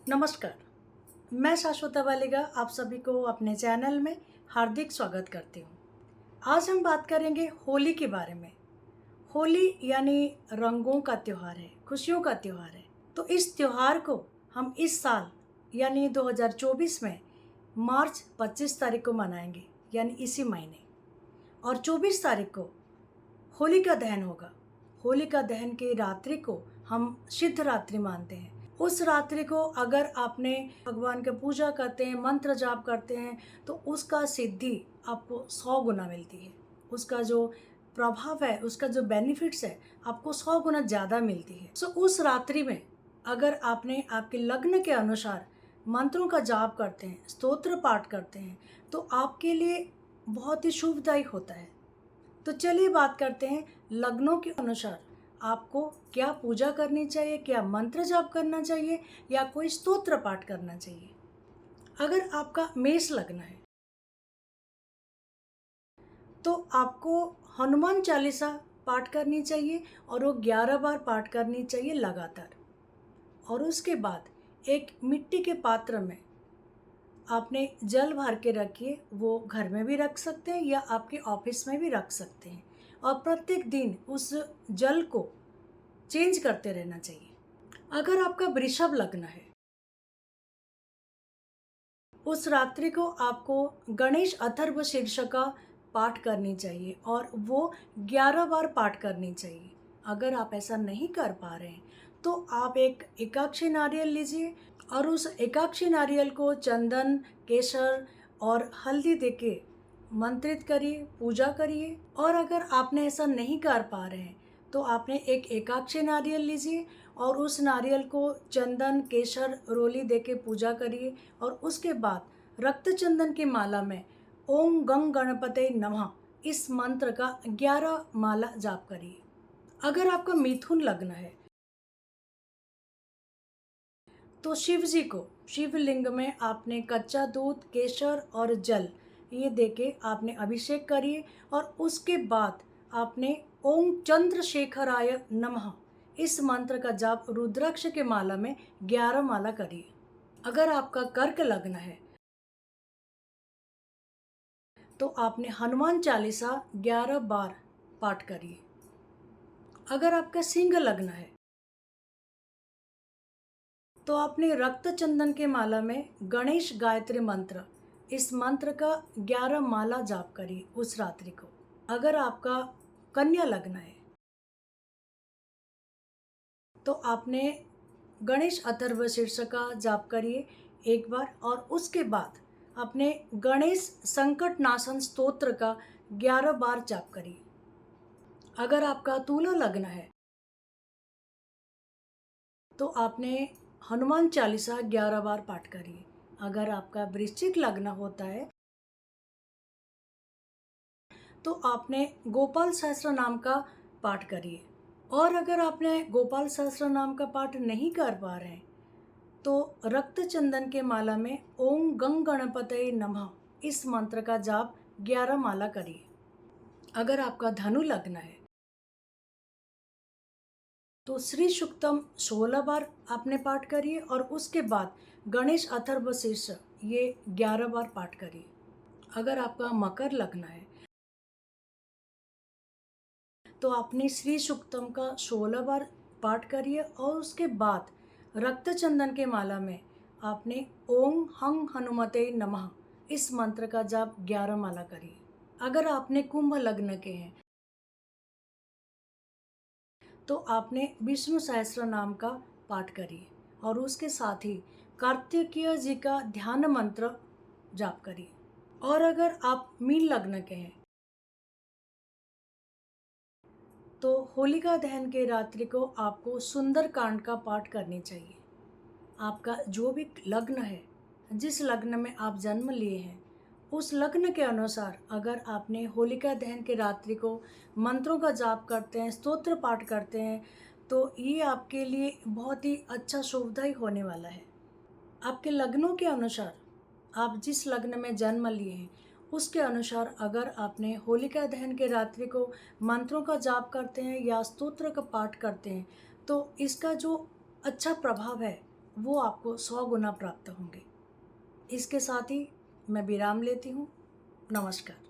नमस्कार। मैं शाश्वता वालिगा आप सभी को अपने चैनल में हार्दिक स्वागत करती हूँ। आज हम बात करेंगे होली के बारे में। होली यानी रंगों का त्यौहार है, खुशियों का त्यौहार है। तो इस त्यौहार को हम इस साल यानी 2024 में मार्च 25 तारीख को मनाएंगे, यानी इसी महीने। और 24 तारीख को होलिका दहन होगा। होलिका दहन की रात्रि को हम सिद्ध रात्रि मानते हैं। उस रात्रि को अगर आपने भगवान की पूजा करते हैं, मंत्र जाप करते हैं, तो उसका सिद्धि आपको 100 गुना मिलती है। उसका जो प्रभाव है, उसका जो बेनिफिट्स है, आपको 100 गुना ज़्यादा मिलती है। सो उस रात्रि में अगर आपने आपके लग्न के अनुसार मंत्रों का जाप करते हैं, स्तोत्र पाठ करते हैं, तो आपके लिए बहुत ही शुभदायी होता है। तो चलिए बात करते हैं लग्नों के अनुसार आपको क्या पूजा करनी चाहिए, क्या मंत्र जाप करना चाहिए या कोई स्तोत्र पाठ करना चाहिए। अगर आपका मेष लग्न है तो आपको हनुमान चालीसा पाठ करनी चाहिए और वो 11 बार पाठ करनी चाहिए लगातार। और उसके बाद एक मिट्टी के पात्र में आपने जल भर के रखिए। वो घर में भी रख सकते हैं या आपके ऑफिस में भी रख सकते हैं। और प्रत्येक दिन उस जल को चेंज करते रहना चाहिए। अगर आपका वृषभ लग्न है, उस रात्रि को आपको गणेश अथर्व शीर्ष का पाठ करनी चाहिए और वो 11 बार पाठ करनी चाहिए। अगर आप ऐसा नहीं कर पा रहे हैं तो आप एक एकाक्षी नारियल लीजिए और उस एकाक्षी नारियल को चंदन, केसर और हल्दी देके मंत्रित करिए, पूजा करिए। और अगर आपने ऐसा नहीं कर पा रहे हैं तो आपने एक एकाक्षी नारियल लीजिए और उस नारियल को चंदन, केसर, रोली देके पूजा करिए। और उसके बाद रक्त चंदन की माला में ओम गंग गणपते नमः इस मंत्र का 11 माला जाप करिए। अगर आपका मिथुन लग्न है तो शिव जी को शिवलिंग में आपने कच्चा दूध, केसर और जल ये देके आपने अभिषेक करिए। और उसके बाद आपने ओम चंद्रशेखराय नमः इस मंत्र का जाप रुद्राक्ष के माला में 11 माला करिए। अगर आपका कर्क लग्न है तो आपने हनुमान चालीसा 11 बार पाठ करिए। अगर आपका सिंह लग्न है तो आपने रक्त चंदन के माला में गणेश गायत्री मंत्र इस मंत्र का 11 माला जाप करिए उस रात्रि को। अगर आपका कन्या लग्न है तो आपने गणेश अथर्व शीर्ष का जाप करिए एक बार। और उसके बाद आपने गणेश संकट नाशन स्तोत्र का 11 बार जाप करिए। अगर आपका तुला लग्न है तो आपने हनुमान चालीसा 11 बार पाठ करिए। अगर आपका वृश्चिक लग्न होता है तो आपने गोपाल सहस्त्र नाम का पाठ करिए। और अगर आपने गोपाल सहस्त्र नाम का पाठ नहीं कर पा रहे हैं तो रक्त चंदन के माला में ओम गंग गणपतये नमः इस मंत्र का जाप 11 माला करिए। अगर आपका धनु लग्न है तो श्री सुक्तम 16 बार आपने पाठ करिए और उसके बाद गणेश अथर्व शीर्ष ये 11 बार पाठ करिए। अगर आपका मकर लग्न है तो आपने श्री सुक्तम का 16 बार पाठ करिए और उसके बाद रक्त चंदन के माला में आपने ओम हंग हनुमते नमः इस मंत्र का जाप 11 माला करिए। अगर आपने कुंभ लग्न के हैं तो आपने विष्णु सहस्त्र नाम का पाठ करिए और उसके साथ ही कार्तिकेय जी का ध्यान मंत्र जाप करिए। और अगर आप मीन लग्न के हैं तो होलिका दहन के रात्रि को आपको सुंदर कांड का पाठ करनी चाहिए। आपका जो भी लग्न है, जिस लग्न में आप जन्म लिए हैं, उस लग्न के अनुसार अगर आपने होलिका दहन के रात्रि को मंत्रों का जाप करते हैं, स्तोत्र पाठ करते हैं, तो ये आपके लिए बहुत ही अच्छा शुभदायी होने वाला है। आपके लग्नों के अनुसार आप जिस लग्न में जन्म लिए हैं उसके अनुसार अगर आपने होलिका दहन के रात्रि को मंत्रों का जाप करते हैं या स्तोत्र का पाठ करते हैं तो इसका जो अच्छा प्रभाव है वो आपको 100 गुना प्राप्त होंगे। इसके साथ ही मैं विराम लेती हूँ। नमस्कार।